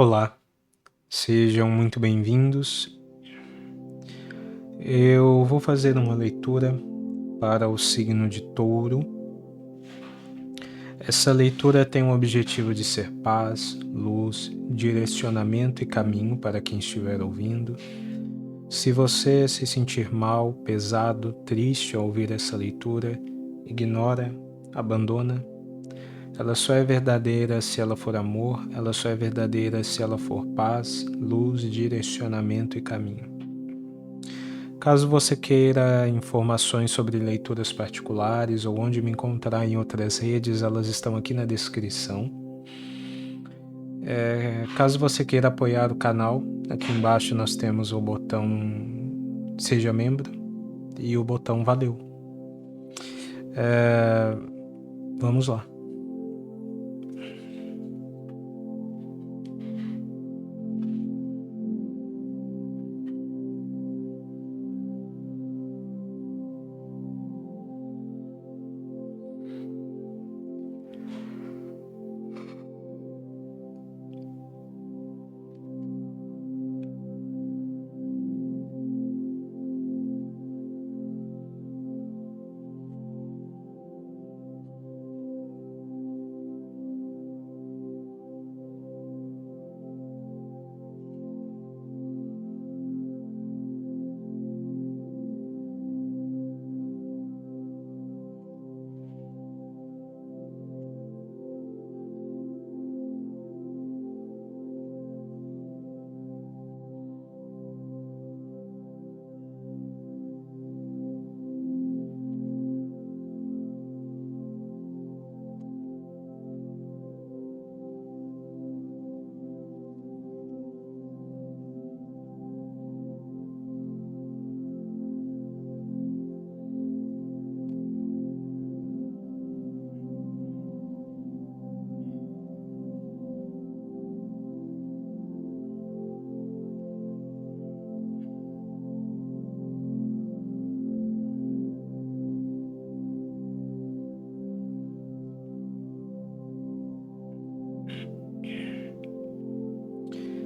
Olá, sejam muito bem-vindos. Eu vou fazer uma leitura para o signo de Touro. Essa leitura tem o objetivo de ser paz, luz, direcionamento e caminho para quem estiver ouvindo. Se você se sentir mal, pesado, triste ao ouvir essa leitura, ignora, abandona. Ela só é verdadeira se ela for amor, ela só é verdadeira se ela for paz, luz, direcionamento e caminho. Caso você queira informações sobre leituras particulares ou onde me encontrar em outras redes, elas estão aqui na descrição. Caso você queira apoiar o canal, aqui embaixo nós temos o botão Seja Membro e o botão Valeu. Vamos lá.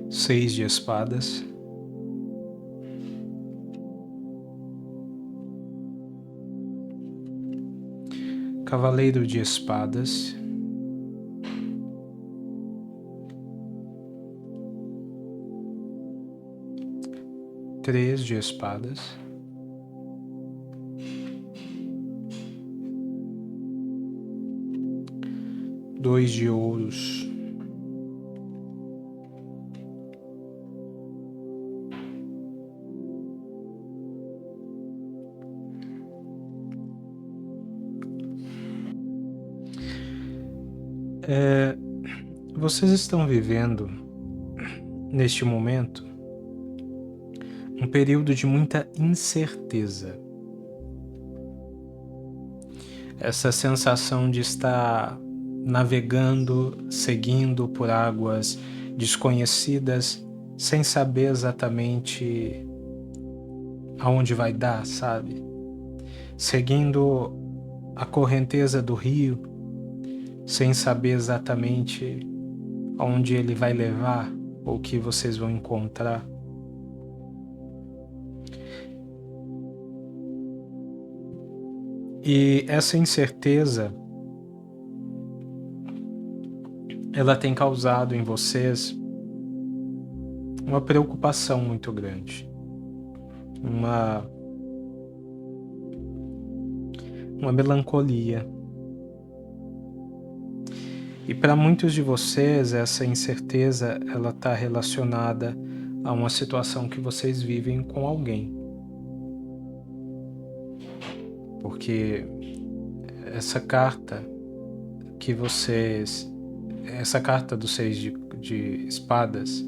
Seis de espadas. Cavaleiro de espadas. Três de espadas. Dois de ouros. Vocês estão vivendo, neste momento, um período de muita incerteza. Essa sensação de estar navegando, seguindo por águas desconhecidas, sem saber exatamente aonde vai dar, sabe? Seguindo a correnteza do rio, sem saber exatamente aonde ele vai levar ou o que vocês vão encontrar. E essa incerteza, ela tem causado em vocês uma preocupação muito grande, uma melancolia. E para muitos de vocês, essa incerteza, ela está relacionada a uma situação que vocês vivem com alguém. Porque essa carta do Seis de Espadas,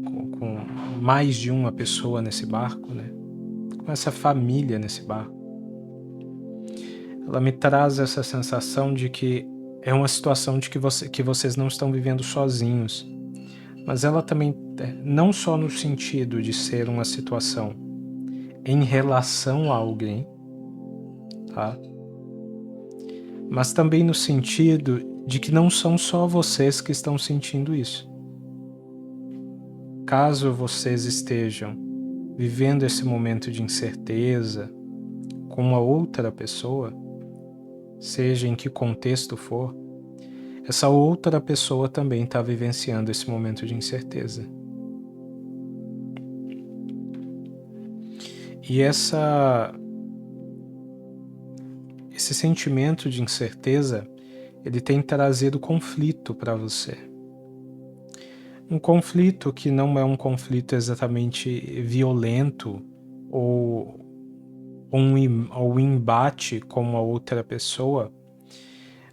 com mais de uma pessoa nesse barco, né? Com essa família nesse barco, ela me traz essa sensação de que é uma situação de que vocês não estão vivendo sozinhos, mas ela também, não só no sentido de ser uma situação em relação a alguém, tá? Mas também no sentido de que não são só vocês que estão sentindo isso. caso vocês estejam vivendo esse momento de incerteza com uma outra pessoa, seja em que contexto for, essa outra pessoa também está vivenciando esse momento de incerteza. E esse sentimento de incerteza, ele tem trazido conflito para você. Um conflito que não é um conflito exatamente violento ou um embate com a outra pessoa,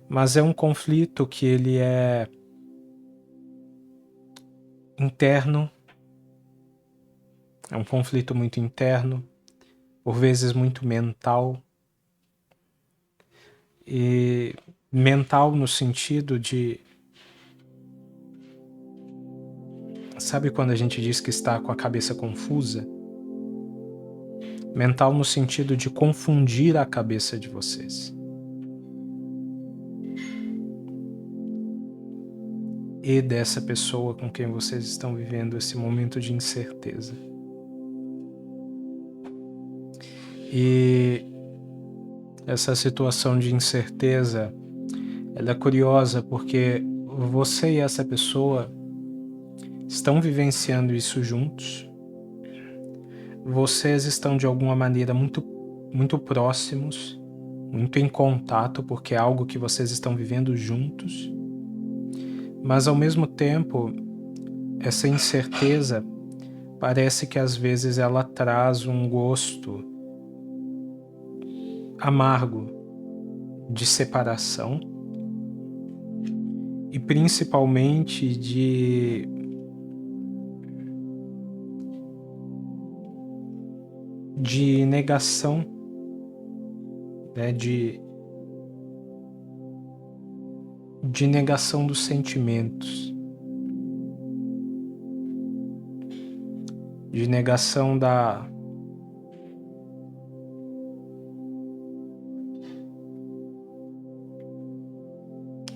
mas é um conflito que ele é interno, é um conflito muito interno, por vezes muito mental, e mental no sentido de, sabe quando a gente diz que está com a cabeça confusa? Mental no sentido de confundir a cabeça de vocês. E dessa pessoa com quem vocês estão vivendo esse momento de incerteza. E essa situação de incerteza, ela é curiosa porque você e essa pessoa estão vivenciando isso juntos. Vocês estão de alguma maneira muito próximos, muito em contato, porque é algo que vocês estão vivendo juntos. Mas ao mesmo tempo, essa incerteza parece que às vezes ela traz um gosto amargo de separação e principalmente de negação, né, de negação dos sentimentos, de negação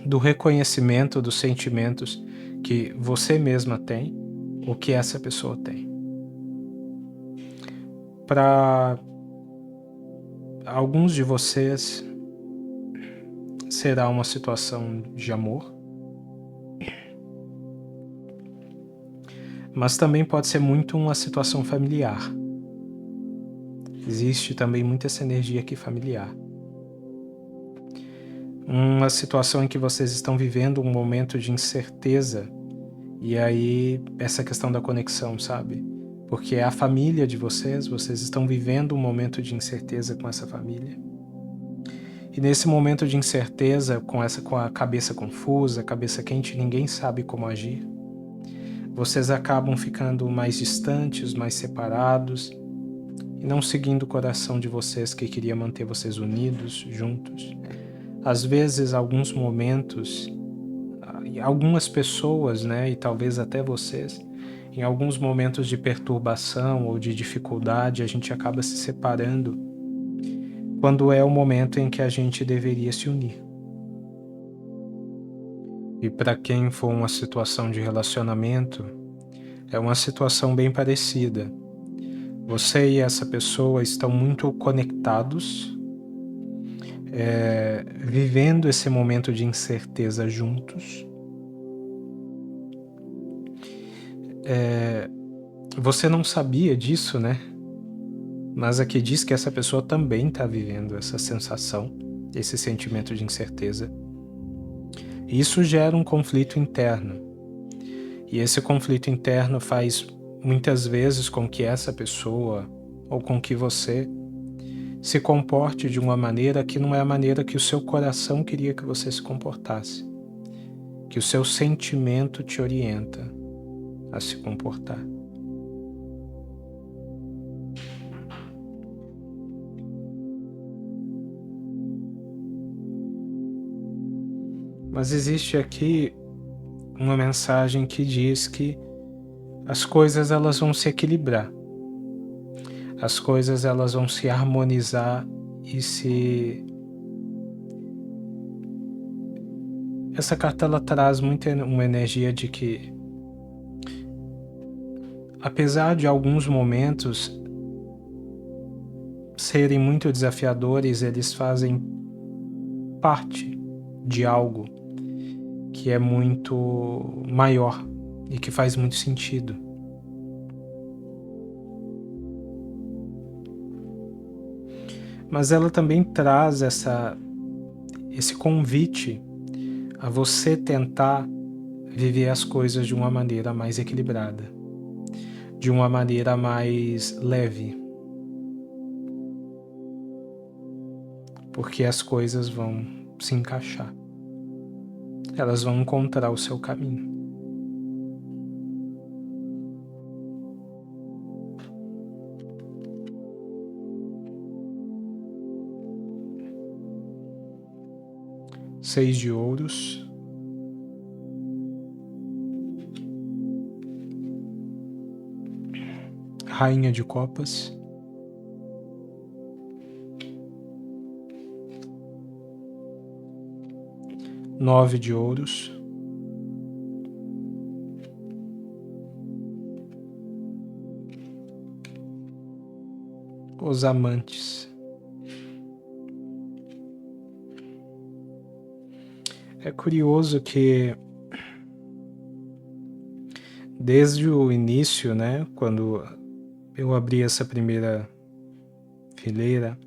do reconhecimento dos sentimentos que você mesma tem ou que essa pessoa tem. Para alguns de vocês será uma situação de amor, mas também pode ser muito uma situação familiar. Existe também muita essa energia aqui familiar. Uma situação em que vocês estão vivendo um momento de incerteza, e aí essa questão da conexão, sabe? Porque é a família de vocês estão vivendo um momento de incerteza com essa família. E nesse momento de incerteza, com a cabeça confusa, cabeça quente, ninguém sabe como agir. Vocês acabam ficando mais distantes, mais separados, e não seguindo o coração de vocês que queria manter vocês unidos, juntos. Às vezes, alguns momentos, algumas pessoas, né, e talvez até vocês, em alguns momentos de perturbação ou de dificuldade, a gente acaba se separando quando é o momento em que a gente deveria se unir. E para quem for uma situação de relacionamento, é uma situação bem parecida. Você e essa pessoa estão muito conectados, vivendo esse momento de incerteza juntos. Você não sabia disso, né? Mas aqui diz que essa pessoa também está vivendo essa sensação, esse sentimento de incerteza. E isso gera um conflito interno. E esse conflito interno faz muitas vezes com que essa pessoa ou com que você se comporte de uma maneira que não é a maneira que o seu coração queria que você se comportasse, que o seu sentimento te orienta a se comportar. Mas existe aqui uma mensagem que diz que as coisas elas vão se equilibrar, as coisas elas vão se harmonizar e essa carta ela traz muito uma energia de que apesar de alguns momentos serem muito desafiadores, eles fazem parte de algo que é muito maior e que faz muito sentido. Mas ela também traz esse convite a você tentar viver as coisas de uma maneira mais equilibrada, de uma maneira mais leve, porque as coisas vão se encaixar, elas vão encontrar o seu caminho. Seis de ouros. Rainha de copas. Nove de ouros. Os amantes. É curioso que desde o início, né, quando eu abri essa primeira fileira,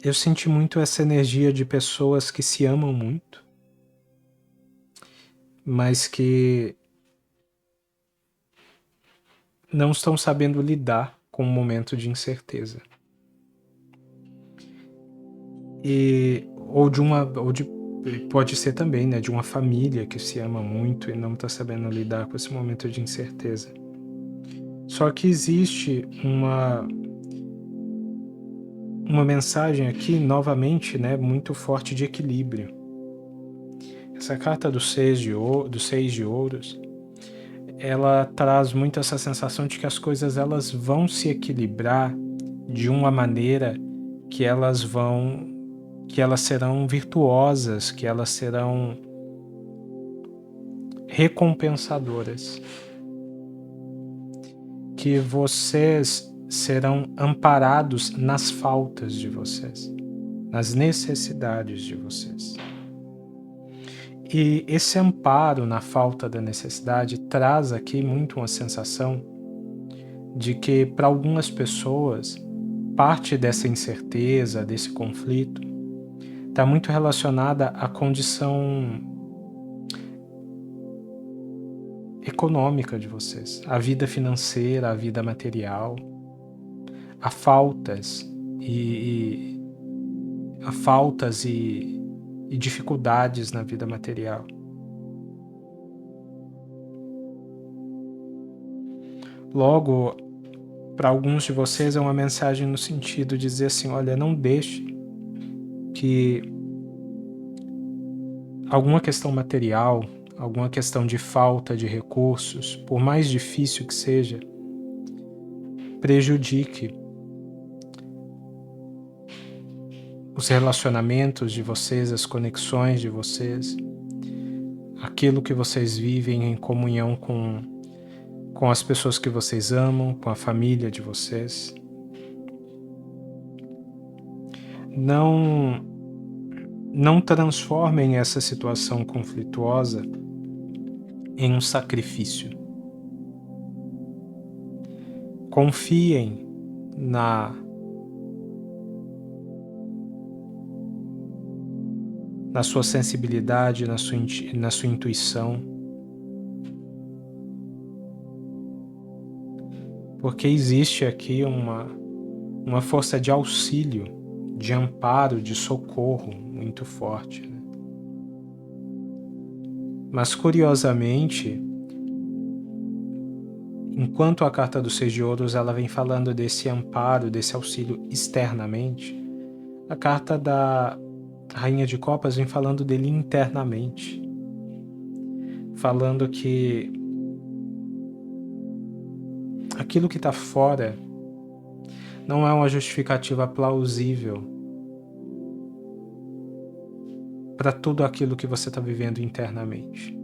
eu senti muito essa energia de pessoas que se amam muito, mas que não estão sabendo lidar com um momento de incerteza. Pode ser também, né, de uma família que se ama muito e não está sabendo lidar com esse momento de incerteza. Só que existe uma mensagem aqui, novamente, né, muito forte de equilíbrio. Essa carta do seis de ouros, ela traz muito essa sensação de que as coisas elas vão se equilibrar de uma maneira que elas serão virtuosas, que elas serão recompensadoras, que vocês serão amparados nas faltas de vocês, nas necessidades de vocês. E esse amparo na falta da necessidade traz aqui muito uma sensação de que, para algumas pessoas, parte dessa incerteza, desse conflito, está muito relacionada à condição econômica de vocês, à vida financeira, à vida material, a faltas e dificuldades na vida material. Logo, para alguns de vocês é uma mensagem no sentido de dizer assim, olha, não deixe que alguma questão material, alguma questão de falta de recursos, por mais difícil que seja, prejudique os relacionamentos de vocês, as conexões de vocês, aquilo que vocês vivem em comunhão com as pessoas que vocês amam, com a família de vocês. Não transformem essa situação conflituosa em um sacrifício. Confiem na sua sensibilidade, na sua intuição, porque existe aqui uma força de auxílio, de amparo, de socorro muito forte, né? Mas curiosamente, enquanto a carta dos seis de ouros ela vem falando desse amparo, desse auxílio externamente, a carta da Rainha de Copas vem falando dele internamente, falando que aquilo que está fora não é uma justificativa plausível para tudo aquilo que você está vivendo internamente.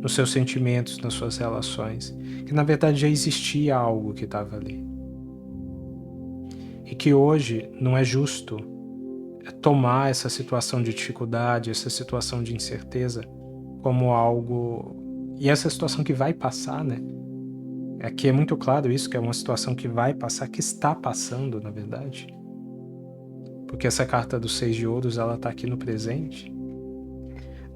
nos seus sentimentos, nas suas relações, que na verdade já existia algo que estava ali. E que hoje não é justo tomar essa situação de dificuldade, essa situação de incerteza como algo... E essa situação que vai passar, né? Aqui é muito claro isso, que é uma situação que vai passar, que está passando, na verdade. Porque essa carta dos 6 de ouros, ela está aqui no presente.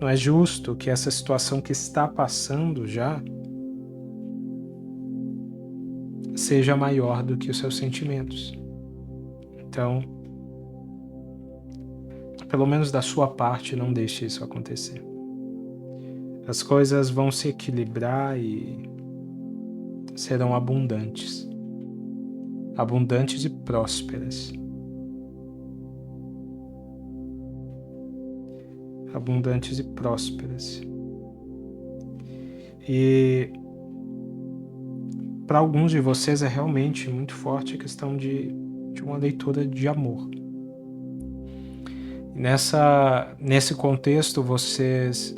Não é justo que essa situação que está passando já seja maior do que os seus sentimentos. Então, pelo menos da sua parte, não deixe isso acontecer. As coisas vão se equilibrar e serão abundantes. Abundantes e prósperas. Abundantes e prósperas. E para alguns de vocês é realmente muito forte a questão de uma leitura de amor. Nesse contexto, vocês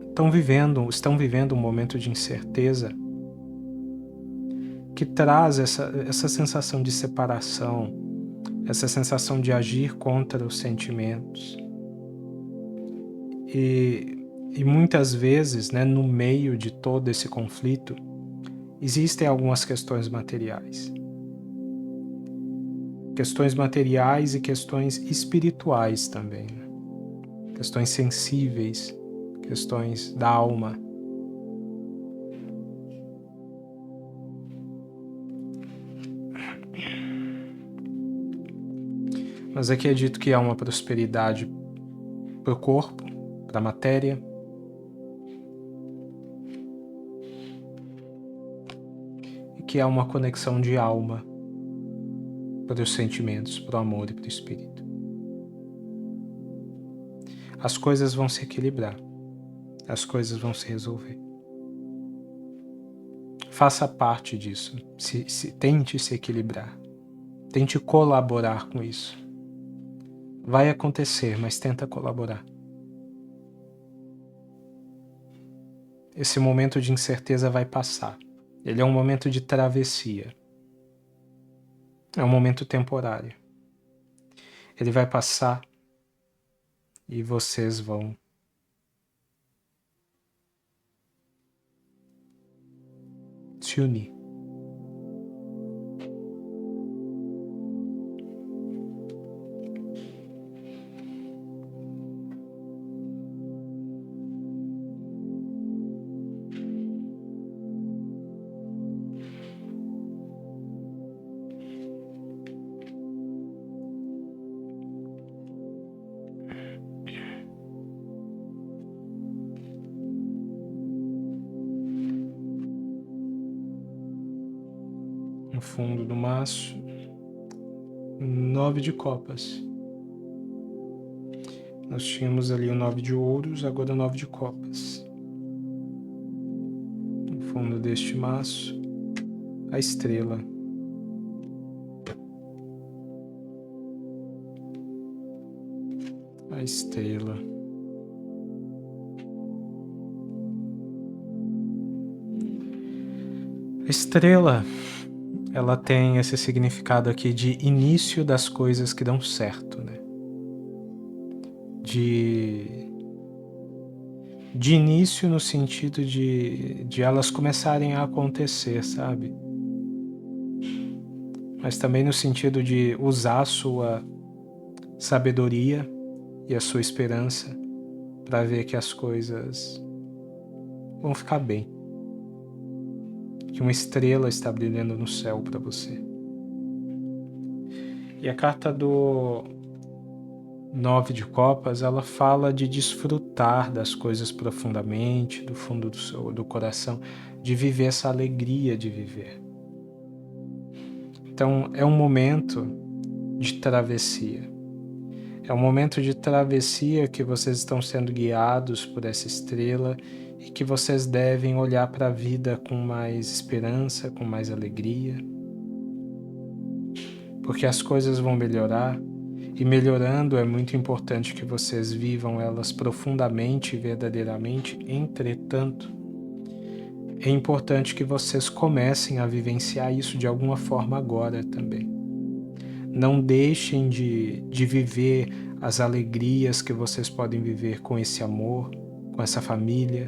estão vivendo um momento de incerteza que traz essa sensação de separação, essa sensação de agir contra os sentimentos. E muitas vezes, né, no meio de todo esse conflito, existem algumas questões materiais. Questões materiais e questões espirituais também. Questões sensíveis, questões da alma. Mas aqui é dito que há uma prosperidade para o corpo, para a matéria. E que há uma conexão de alma para os sentimentos, para o amor e para o espírito. As coisas vão se equilibrar. As coisas vão se resolver. Faça parte disso. Tente se equilibrar. Tente colaborar com isso. Vai acontecer, mas tenta colaborar. Esse momento de incerteza vai passar. Ele é um momento de travessia. É um momento temporário. Ele vai passar e vocês vão se unir. No fundo do maço, 9 de copas. Nós tínhamos ali o 9 de ouros, agora o 9 de copas. No fundo deste maço, a estrela. A estrela. A estrela, ela tem esse significado aqui de início das coisas que dão certo, né? De início no sentido de elas começarem a acontecer, sabe? Mas também no sentido de usar a sua sabedoria e a sua esperança para ver que as coisas vão ficar bem. Que uma estrela está brilhando no céu para você. E a carta do 9 de copas, ela fala de desfrutar das coisas profundamente, do fundo do coração, de viver essa alegria de viver. Então, é um momento de travessia. É um momento de travessia que vocês estão sendo guiados por essa estrela e que vocês devem olhar para a vida com mais esperança, com mais alegria. Porque as coisas vão melhorar e melhorando, é muito importante que vocês vivam elas profundamente e verdadeiramente. Entretanto, é importante que vocês comecem a vivenciar isso de alguma forma agora também. Não deixem de viver as alegrias que vocês podem viver com esse amor, com essa família.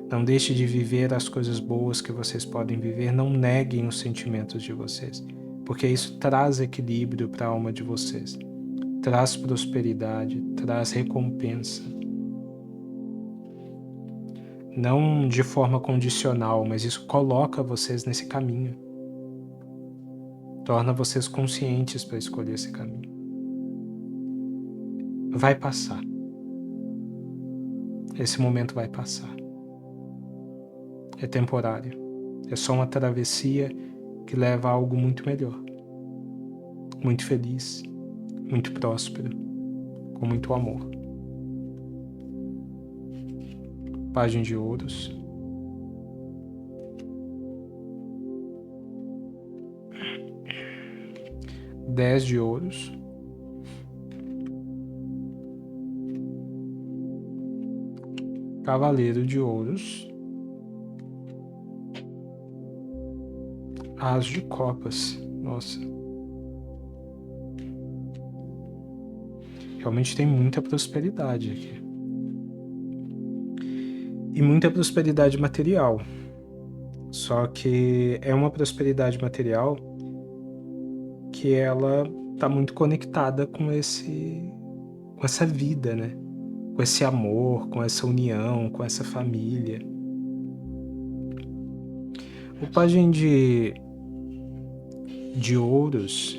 Não deixem de viver as coisas boas que vocês podem viver. Não neguem os sentimentos de vocês, porque isso traz equilíbrio para a alma de vocês. Traz prosperidade, traz recompensa. Não de forma condicional, mas isso coloca vocês nesse caminho. Torna vocês conscientes para escolher esse caminho. Vai passar. Esse momento vai passar. É temporário. É só uma travessia que leva a algo muito melhor. Muito feliz, muito próspero, com muito amor. Página de ouros. Dez de ouros. Cavaleiro de ouros. As de copas. Nossa. Realmente tem muita prosperidade aqui. E muita prosperidade material. Só que é uma prosperidade material que ela está muito conectada com essa vida, né? Com esse amor, com essa união, com essa família. O pajem de ouros,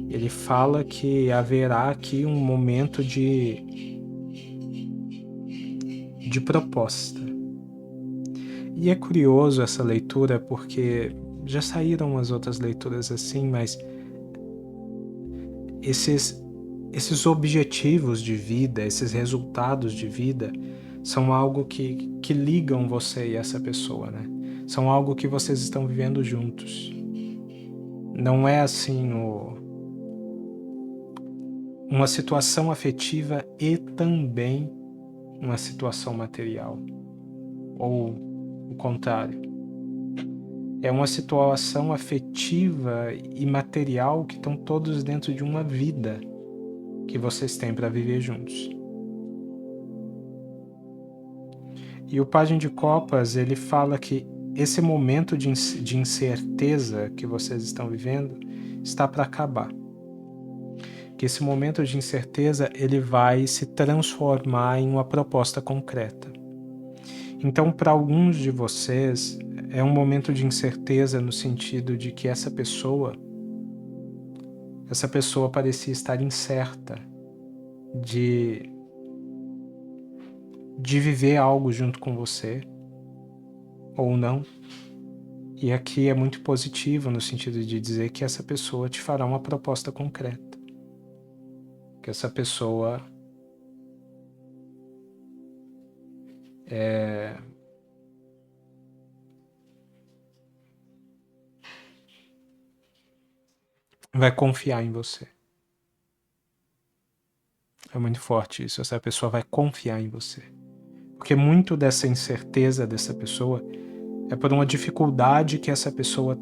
ele fala que haverá aqui um momento de proposta. E é curioso essa leitura porque já saíram as outras leituras assim, mas esses objetivos de vida, esses resultados de vida, são algo que ligam você e essa pessoa, né? São algo que vocês estão vivendo juntos. Não é assim uma situação afetiva e também uma situação material. Ou o contrário. É uma situação afetiva e material que estão todos dentro de uma vida que vocês têm para viver juntos. E o pajem de copas, ele fala que esse momento de incerteza que vocês estão vivendo está para acabar. Que esse momento de incerteza, ele vai se transformar em uma proposta concreta. Então, para alguns de vocês, é um momento de incerteza no sentido de que essa pessoa parecia estar incerta de viver algo junto com você, ou não. E aqui é muito positivo no sentido de dizer que essa pessoa te fará uma proposta concreta. Que essa pessoa vai confiar em você. É muito forte isso, essa pessoa vai confiar em você. Porque muito dessa incerteza dessa pessoa é por uma dificuldade que essa pessoa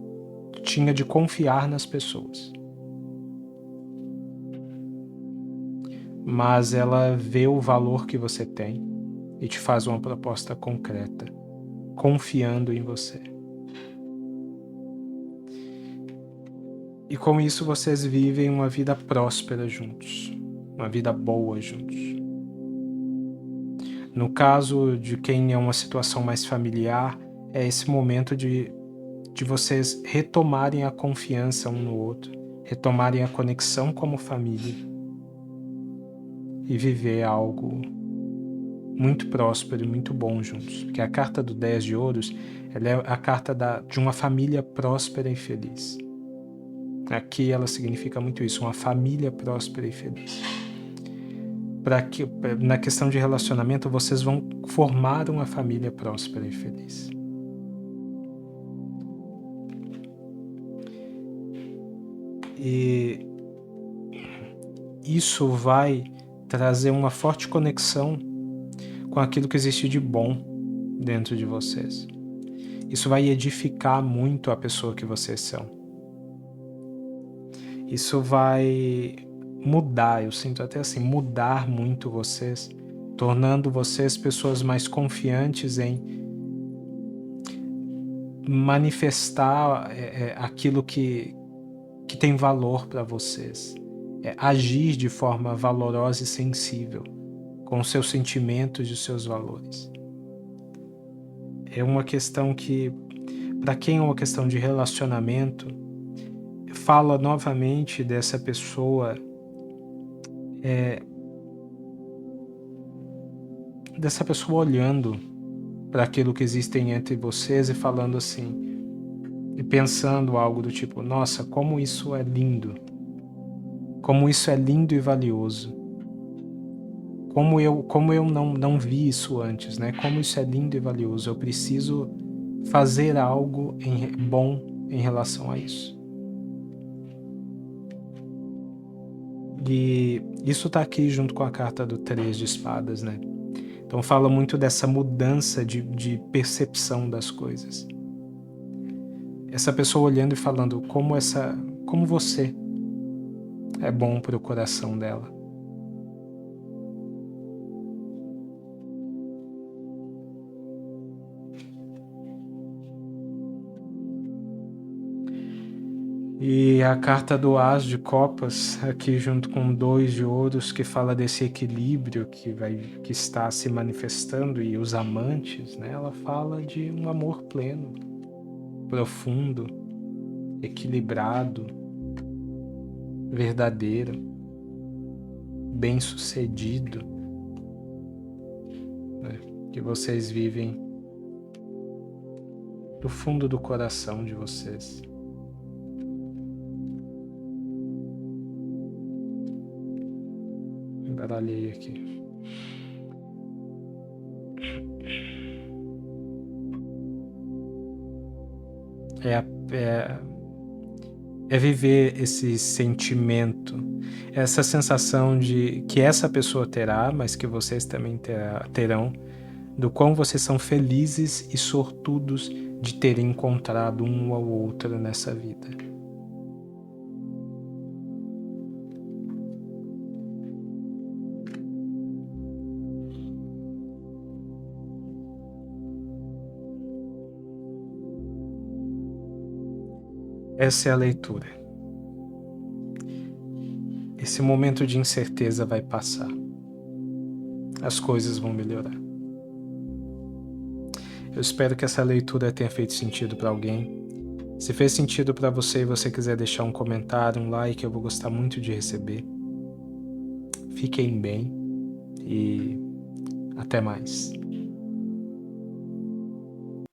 tinha de confiar nas pessoas. Mas ela vê o valor que você tem e te faz uma proposta concreta, confiando em você. E com isso vocês vivem uma vida próspera juntos, uma vida boa juntos. No caso de quem é uma situação mais familiar, é esse momento de vocês retomarem a confiança um no outro, retomarem a conexão como família e viver algo muito próspero e muito bom juntos. Porque a carta do 10 de ouros, ela é a carta de uma família próspera e feliz. Aqui ela significa muito isso, uma família próspera e feliz. Na questão de relacionamento, vocês vão formar uma família próspera e feliz. isso vai trazer uma forte conexão com aquilo que existe de bom dentro de vocês. Isso vai edificar muito a pessoa que vocês são. Isso vai mudar, eu sinto até assim, mudar muito vocês, tornando vocês pessoas mais confiantes em manifestar aquilo que tem valor para vocês. Agir de forma valorosa e sensível com os seus sentimentos e os seus valores. É uma questão que, para quem é uma questão de relacionamento, fala novamente dessa pessoa, olhando para aquilo que existem entre vocês e falando assim, e pensando algo do tipo, nossa, como isso é lindo e valioso, como eu não vi isso antes, né? Como isso é lindo e valioso, eu preciso fazer algo bom em relação a isso. E isso tá aqui junto com a carta do 3 de espadas, né? Então fala muito dessa mudança de percepção das coisas. Essa pessoa olhando e falando como você é bom para o coração dela. E a carta do As de Copas, aqui junto com 2 de ouros, que fala desse equilíbrio que está se manifestando, e os amantes, né? Ela fala de um amor pleno, profundo, equilibrado, verdadeiro, bem-sucedido, né? Que vocês vivem do fundo do coração de vocês. Embaralhei aqui. É viver esse sentimento, essa sensação de que essa pessoa terá, mas que vocês também terão, do quão vocês são felizes e sortudos de terem encontrado um ao outro nessa vida. Essa é a leitura. Esse momento de incerteza vai passar. As coisas vão melhorar. Eu espero que essa leitura tenha feito sentido para alguém. Se fez sentido para você e você quiser deixar um comentário, um like, eu vou gostar muito de receber. Fiquem bem e até mais.